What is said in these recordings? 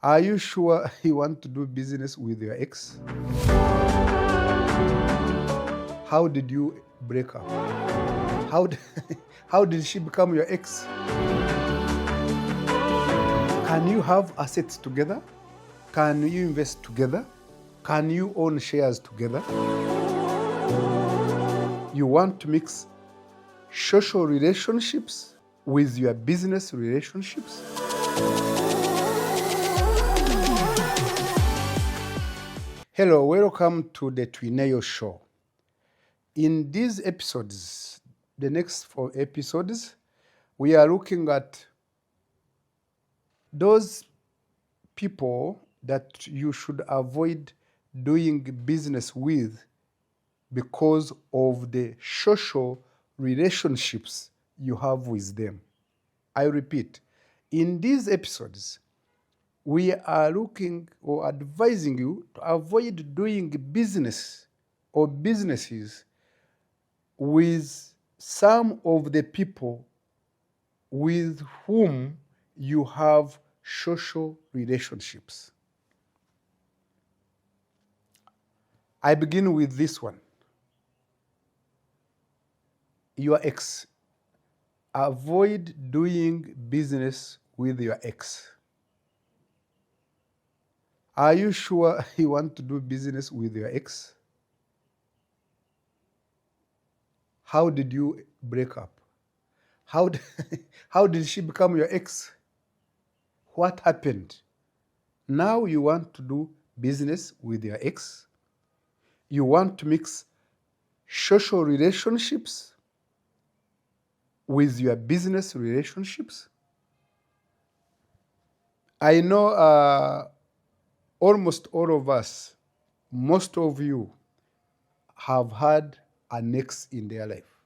Are you sure you want to do business with your ex? How did you break up? How did, how did she become your ex? Can you have assets together? Can you invest together? Can you own shares together? You want to mix social relationships with your business relationships? Hello, welcome to the Twineyo Show. In these episodes, the next 4 episodes, we are looking at those people that you should avoid doing business with because of the social relationships you have with them. I repeat, in these episodes, we are looking or advising you to avoid doing business or businesses with some of the people with whom you have social relationships. I begin with this one. Your ex. Avoid doing business with your ex. Are you sure you want to do business with your ex? How did you break up? How did she become your ex? What happened? Now you want to do business with your ex? You want to mix social relationships with your business relationships? I know almost all of us, most of you, have had an ex in their life.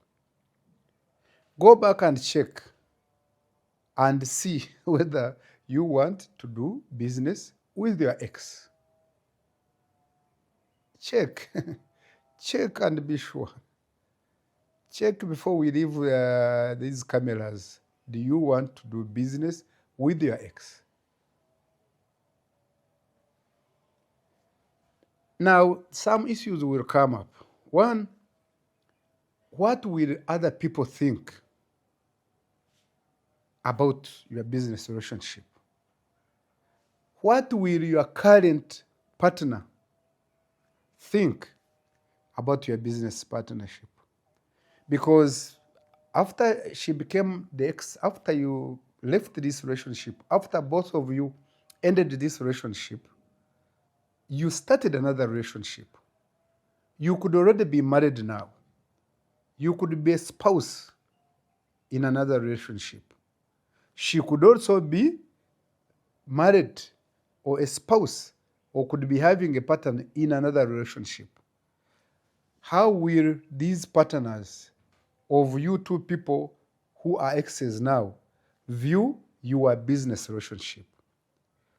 Go back and check and see whether you want to do business with your ex. Check. Check and be sure. Check before we leave these cameras. Do you want to do business with your ex? Now, some issues will come up. One, what will other people think about your business relationship? What will your current partner think about your business partnership? Because after she became the ex, after you left this relationship, after both of you ended this relationship, you started another relationship. You could already be married now. You could be a spouse in another relationship. She could also be married or a spouse or could be having a partner in another relationship. How will these partners of you two people who are exes now view your business relationship?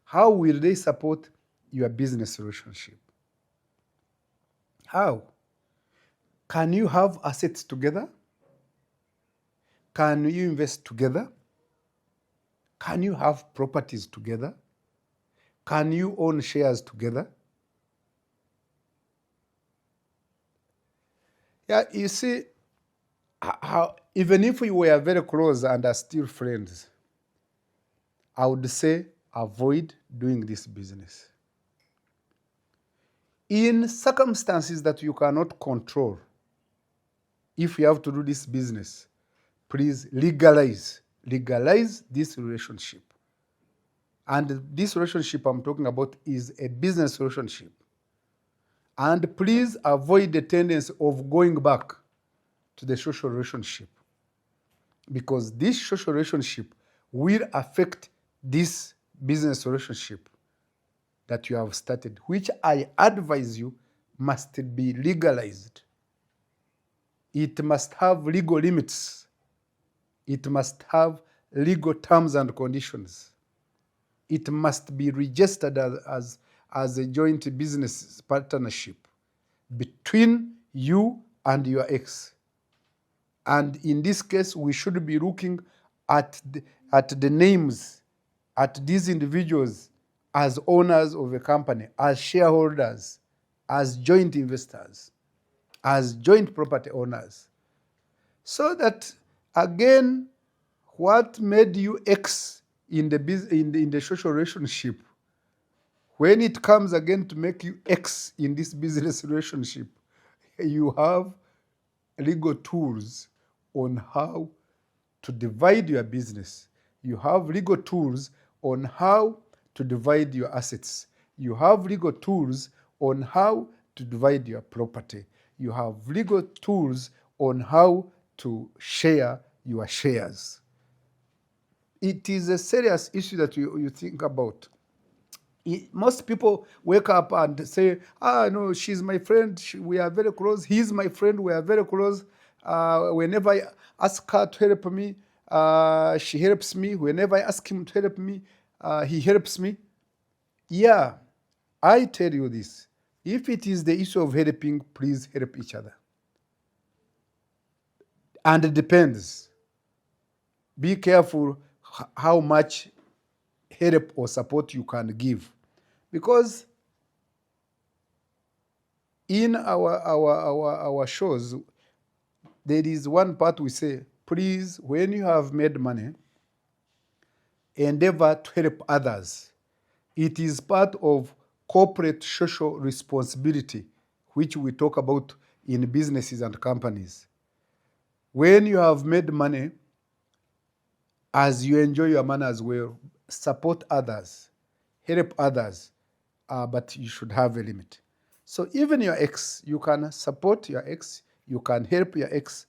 How will they support your business relationship? How? Can you have assets together? Can you invest together? Can you have properties together? Can you own shares together? Yeah, you see, even if we were very close and are still friends, I would say avoid doing this business. In circumstances that you cannot control, if you have to do this business, please legalize this relationship. And this relationship I'm talking about is a business relationship. And please avoid the tendency of going back to the social relationship, because this social relationship will affect this business relationship that you have started, which I advise you must be legalized. It must have legal limits. It must have legal terms and conditions. It must be registered as a joint business partnership between you and your ex. And in this case, we should be looking at the names, at these individuals as owners of a company, as shareholders, as joint investors, as joint property owners. So that, again, what made you X in the social relationship, when it comes again to make you X in this business relationship, you have legal tools on how to divide your business. You have legal tools on how to divide your assets. You have legal tools on how to divide your property. You have legal tools on how to share your shares. It is a serious issue that you think about. Most people wake up and say, no, she's my friend, we are very close. He's my friend, we are very close. Whenever I ask her to help me, she helps me. Whenever I ask him to help me, he helps me. Yeah, I tell you this. If it is the issue of helping, please help each other. And it depends. Be careful how much help or support you can give. Because in our shows, there is one part we say, please, when you have made money, endeavor to help others. It is part of corporate social responsibility, which we talk about in businesses and companies. When you have made money, as you enjoy your money as well, support others, help others, but you should have a limit. So even your ex, you can support your ex, you can help your ex,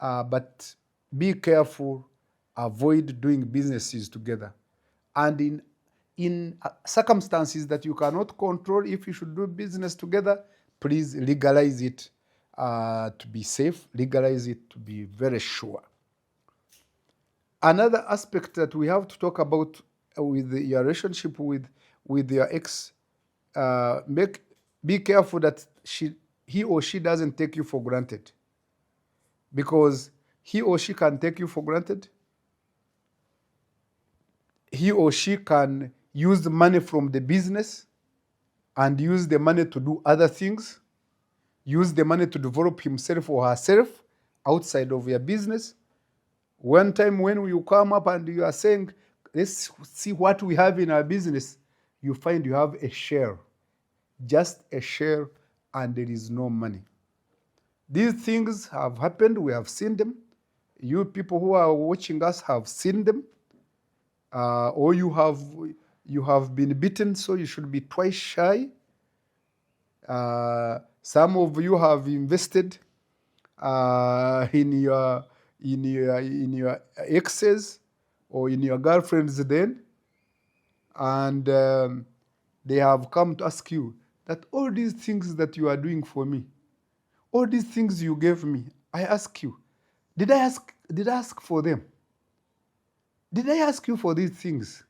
but be careful, avoid doing businesses together. And in circumstances that you cannot control, if you should do business together, please legalize it to be safe, legalize it to be very sure. Another aspect that we have to talk about with your relationship with your ex, be careful that he or she doesn't take you for granted. Because he or she can take you for granted. He or she can use the money from the business and use the money to do other things. Use the money to develop himself or herself outside of your business. One time when you come up and you are saying, let's see what we have in our business, you find you have a share, just a share, and there is no money. These things have happened. We have seen them. You people who are watching us have seen them. Or you have been beaten, so you should be twice shy. Some of you have invested in your exes or in your girlfriends then, and they have come to ask you that all these things that you are doing for me, all these things you gave me, I ask you, did I ask for them? Did I ask you for these things?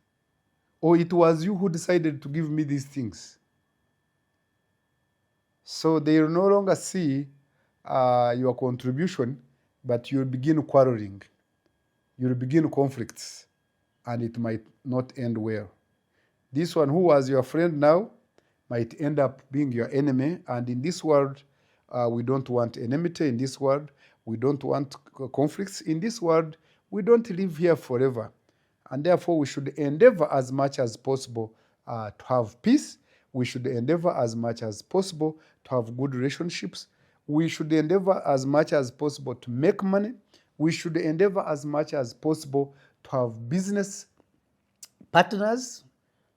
Or it was you who decided to give me these things? So they will no longer see your contribution, but you'll begin quarreling. You'll begin conflicts, and it might not end well. This one who was your friend now might end up being your enemy, and in this world, we don't want enmity. In this world, we don't want conflicts. In this world, we don't live here forever. And therefore, we should endeavor as much as possible to have peace. We should endeavor as much as possible to have good relationships. We should endeavor as much as possible to make money. We should endeavor as much as possible to have business partners.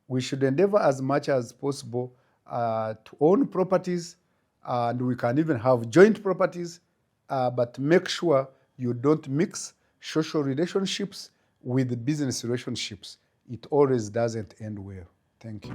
We should endeavor as much as possible to own properties, and we can even have joint properties, but make sure you don't mix social relationships with business relationships. It always doesn't end well. Thank you.